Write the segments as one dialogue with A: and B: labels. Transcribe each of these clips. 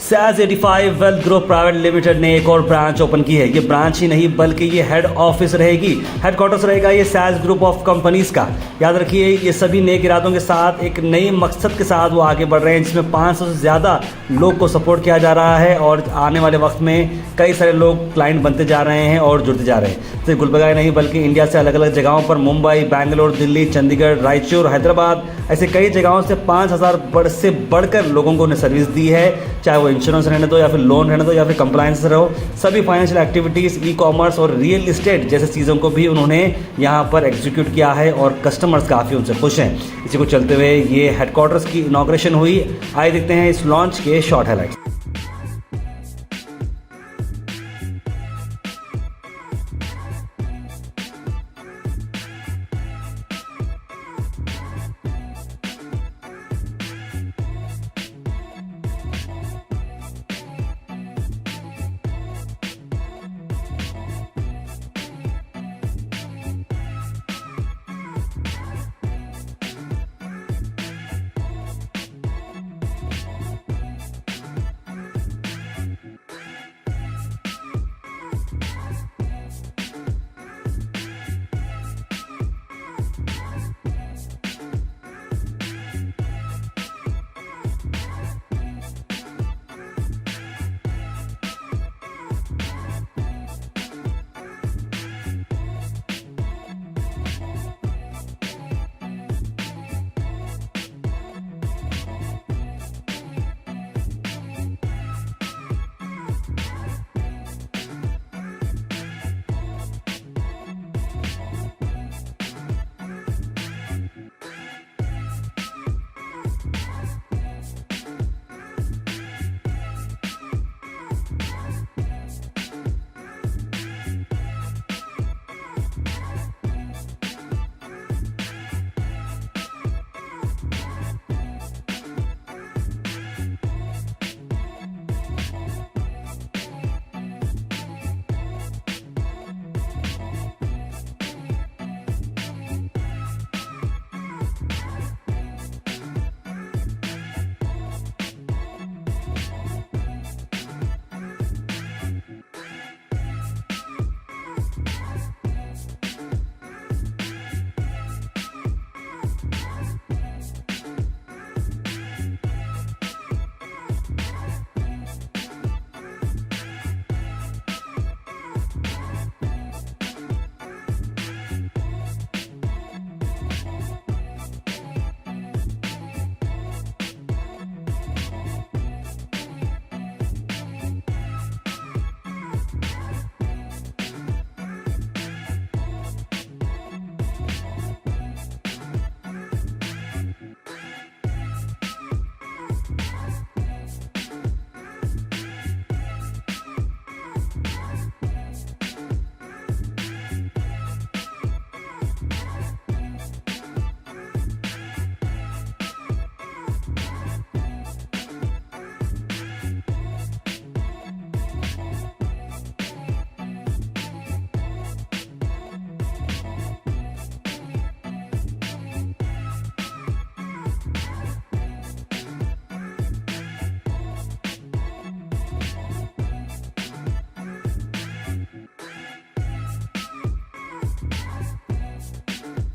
A: सैज 85 wealth group private limited ने एक और ब्रांच ओपन की है। ये ब्रांच ही नहीं बल्कि ये हेड ऑफिस रहेगी, हेडक्वार्टर्स रहेगा ये सैज ग्रुप ऑफ कंपनीज का। याद रखिए, ये सभी नेक इरादों के साथ एक नई मकसद के साथ वो आगे बढ़ रहे हैं, जिसमें 500 से ज़्यादा लोग को सपोर्ट किया जा रहा है और आने वाले वक्त में कई सारे लोग क्लाइंट बनते जा रहे हैं और जुड़ते जा रहे हैं। सिर्फ गुलबर्गा नहीं बल्कि इंडिया से अलग अलग जगहों पर मुंबई, बैंगलोर, दिल्ली, चंडीगढ़, रायचूर, हैदराबाद, ऐसे कई जगहों से 5000 से बढ़कर लोगों को उन्हें सर्विस दी है। चाहे वो इंश्योरेंस रहने दो या फिर लोन रहने दो या फिर कंप्लायंस रहो, सभी फाइनेंशियल एक्टिविटीज़, ई कॉमर्स और रियल इस्टेट जैसे चीज़ों को भी उन्होंने यहाँ पर एग्जीक्यूट किया है और कस्टमर्स काफ़ी उनसे खुश हैं। इसी को चलते हुए ये हेडक्वार्टर्स की इनॉग्रेशन हुई। आइए देखते हैं इस लॉन्च के short highlights.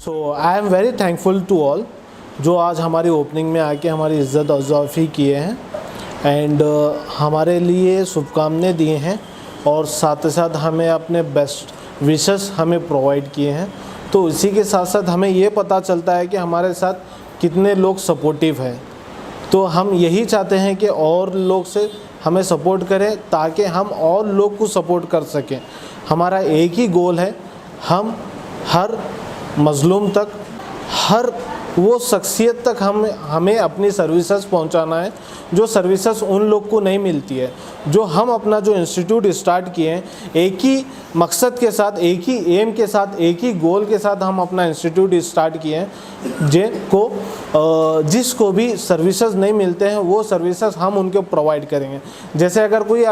B: So I am very thankful to all जो आज हमारी ओपनिंग में आके हमारी इज़्ज़त अफ़ज़ाई किए हैं एंड हमारे लिए शुभकामनाएं दिए हैं और साथ ही साथ हमें अपने बेस्ट विशेस हमें प्रोवाइड किए हैं। तो इसी के साथ साथ हमें ये पता चलता है कि हमारे साथ कितने लोग सपोर्टिव हैं। तो हम यही चाहते हैं कि और लोग से हमें सपोर्ट करें ताकि हम और लोग को सपोर्ट कर सकें। हमारा एक ही गोल है, हम हर मज़लूम तक, हर वो शख्सियत तक हमें अपनी सर्विसेज पहुंचाना है जो सर्विसेज उन लोग को नहीं मिलती है। जो हम अपना जो इंस्टीट्यूट स्टार्ट किए हैं, एक ही मकसद के साथ, एक ही एम के साथ, एक ही गोल के साथ हम अपना इंस्टीट्यूट स्टार्ट किए हैं। जिसको भी सर्विसेज नहीं मिलते हैं वो सर्विसेज हम उनको प्रोवाइड करेंगे। जैसे अगर कोई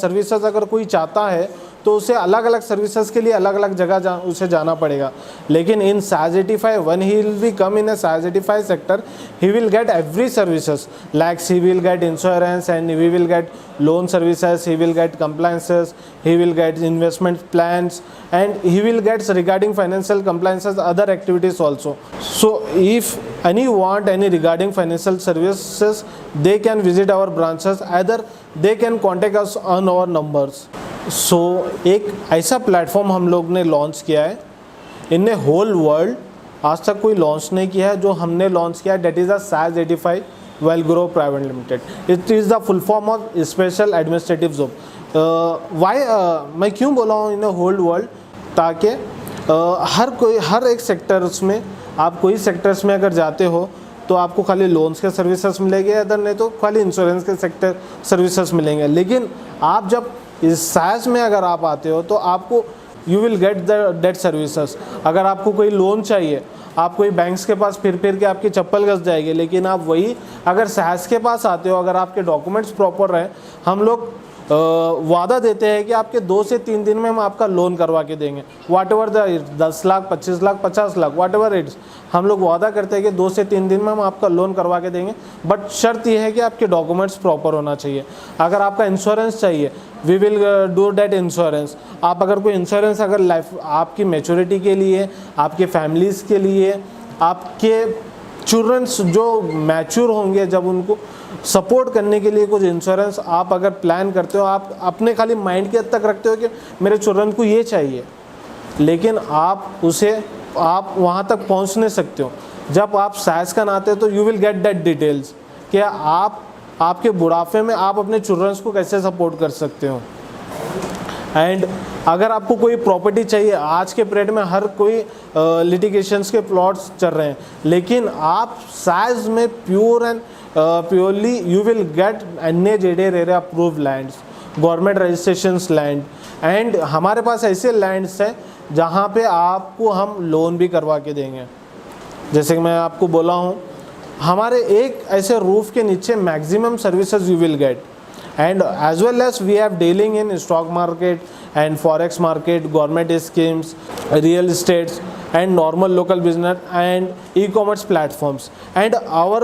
B: सर्विसेज अगर कोई चाहता है तो उसे अलग अलग सर्विसेज के लिए अलग अलग जगह उसे जाना पड़ेगा। लेकिन इन SAAS 85 when he will be come in a SAAS 85 sector, he will get every services, like he will get insurance and he will get loan services, he will get compliances, he will get investment plans, and he will get regarding financial compliances other activities also. So if any want any regarding financial services, they can visit our branches, either they can contact us on our numbers. So एक ऐसा platform हम लोग ने launch किया है, इनने whole world आज तक कोई लॉन्च नहीं किया है, जो हमने लॉन्च किया है, that is the SAAS 85 Wellgrow private limited. It is the full form of special administrative zone. मैं क्यों बोला हूँ इन होल वर्ल्ड, ताकि हर एक सेक्टर्स में, आप कोई सेक्टर्स में अगर जाते हो तो आपको खाली लोन्स के सर्विसेज मिलेंगे, अदर नहीं तो खाली इंश्योरेंस के सेक्टर सर्विसेज मिलेंगे। लेकिन आप जब इस SAAS में अगर आप आते हो तो आपको you will get the debt services. अगर आपको कोई लोन चाहिए, आप कोई बैंक्स के पास फिर के आपकी चप्पल घस जाएगी, लेकिन आप वही अगर SAAS के पास आते हो, अगर आपके डॉक्यूमेंट्स प्रॉपर रहें, हम लोग वादा देते हैं कि आपके 2 से 3 दिन में हम आपका लोन करवा के देंगे। Whatever the 10 lakh 25 lakh 50 lakh whatever it's, हम लोग वादा करते हैं कि 2 से 3 दिन में हम आपका लोन करवा के देंगे। बट शर्त यह है कि आपके डॉक्यूमेंट्स प्रॉपर होना चाहिए। अगर आपका इंश्योरेंस चाहिए, we will do that insurance. आप अगर कोई इंश्योरेंस अगर लाइफ आपकी मैच्योरिटी के लिए, आपके फैमिलीज़ के लिए, आपके चिल्ड्रंस जो मैच्योर होंगे, जब उनको सपोर्ट करने के लिए कुछ इंश्योरेंस आप अगर प्लान करते हो, आप अपने खाली माइंड के हद तक रखते हो कि मेरे चिल्ड्रन को ये चाहिए, लेकिन आप वहाँ तक पहुँच नहीं सकते हो। जब आप SAAS का नाते हो तो you will get that details कि आपके बुढ़ापे में आप अपने चिल्ड्रंस को कैसे सपोर्ट कर सकते हो। एंड अगर आपको कोई प्रॉपर्टी चाहिए, आज के पीरियड में हर कोई लिटिगेशंस के प्लॉट्स चल रहे हैं, लेकिन आप SAAS में purely you will gate NHADA approved lands, government registrations land, and हमारे पास ऐसे लैंड्स हैं जहाँ पे आपको हम लोन भी करवा के देंगे। जैसे कि मैं आपको बोला हूँ, हमारे एक ऐसे रूफ के नीचे maximum services you will gate, and as well as we have dealing in stock market and forex market, government schemes, real estates, and normal local business and e-commerce platforms. And our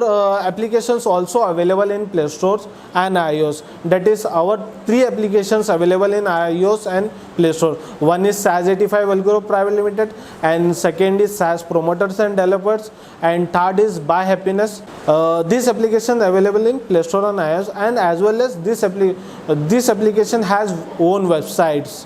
B: applications also available in Play Stores and iOS. That is our 3 applications available in iOS and Play Store. One is SAAS 85 Velgro Private Limited, and second is SAAS Promoters and Developers, and third is Buy Happiness. This application available in Play Store and iOS, and as well as this application has own websites.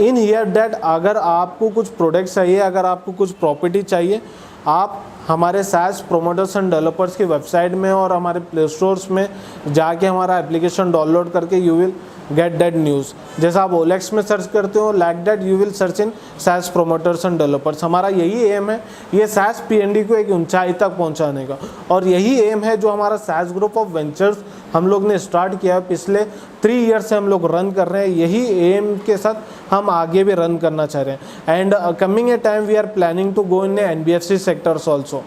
B: In here that अगर आपको कुछ product चाहिए, अगर आपको कुछ property चाहिए, आप हमारे SAAS प्रोमोटर्स एंड डेवलपर्स की वेबसाइट में और हमारे प्ले स्टोर्स में जाके हमारा एप्लीकेशन डाउनलोड करके you will get that news. जैसा आप OLX में सर्च करते हो, like that you will search in SAAS promoters and developers. हमारा यही एम है, ये SAAS PND को एक ऊंचाई तक पहुंचाने का, और यही एम है जो हमारा SAAS ग्रुप ऑफ वेंचर्स हम लोग ने स्टार्ट किया है। पिछले 3 ईयर से हम लोग रन कर रहे हैं, यही एम के साथ हम आगे भी रन करना चाह रहे हैं। And coming a time we are planning to go in NBFC sectors also.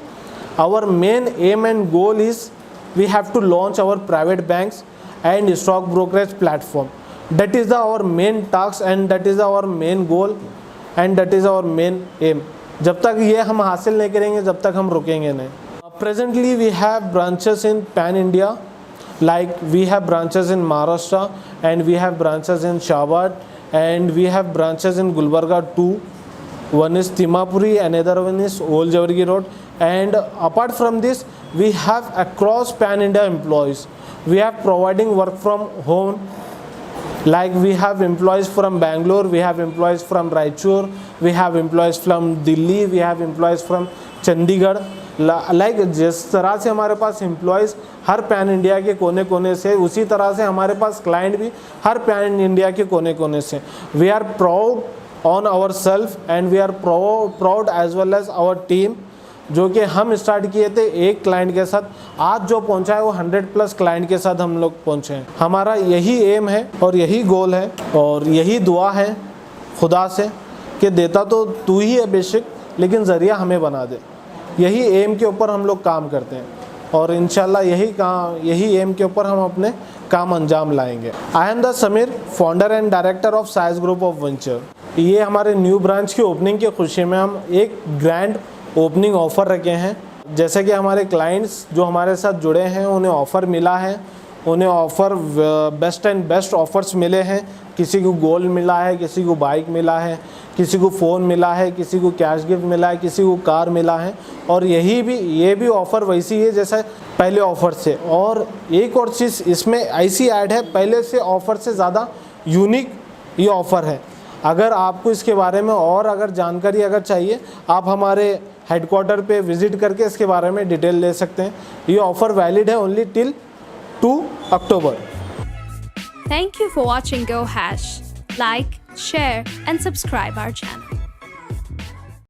B: Our main aim and goal is we have to launch our private banks and stock brokerage platform. That is our main task and that is our main goal and that is our main aim. जब तक ये हम हासिल नहीं करेंगे, जब तक हम रुकेंगे नहीं। Presently we have branches in Pan India, like we have branches in Maharashtra and we have branches in Shabad and we have branches in Gulbarga too. One is Timapuri, another one is Old Jawargi Road, and apart from this we have across Pan India employees. We are providing work from home, like we have employees from Bangalore, we have employees from Raichur, we have employees from Delhi, we have employees from Chandigarh. Like जिस तरह से हमारे पास employees हर pan India के कोने कोने से, उसी तरह से हमारे पास क्लाइंट भी हर पैन इंडिया के कोने कोने से। We are proud on our self and we are proud as well as our team, जो कि हम स्टार्ट किए थे एक क्लाइंट के साथ, आज जो पहुंचा है वो 100+ क्लाइंट के साथ हम लोग पहुंचे हैं। हमारा यही एम है और यही गोल है और यही दुआ है खुदा से कि देता तो तू ही है बेशक, लेकिन ज़रिया हमें बना दे। यही एम के ऊपर हम लोग काम करते हैं। और इंशाल्लाह यही एम के ऊपर हम अपने काम अंजाम लाएंगे। I am the Sameer, founder and director of size group of venture. ये हमारे न्यू ब्रांच की ओपनिंग की खुशी में हम एक ग्रैंड ओपनिंग ऑफ़र रखे हैं। जैसे कि हमारे क्लाइंट्स जो हमारे साथ जुड़े हैं उन्हें ऑफ़र मिला है, उन्हें offer best and best offers मिले हैं। किसी को गोल्ड मिला है, किसी को बाइक मिला है, किसी को फ़ोन मिला है, किसी को कैश गिफ्ट मिला है, किसी को कार मिला है। और ये भी ऑफ़र वैसी है जैसे पहले ऑफ़र से। और एक और चीज़ इसमें ऐसी ऐड है, पहले से ऑफ़र से ज़्यादा यूनिक ये ऑफ़र है। अगर आपको इसके बारे में और अगर जानकारी अगर चाहिए, आप हमारे हेडक्वार्टर पे विज़िट करके इसके बारे में डिटेल ले सकते हैं। ये ऑफ़र वैलिड है only till 2 October.
C: Thank you for watching GoHash. Like, share and subscribe our channel.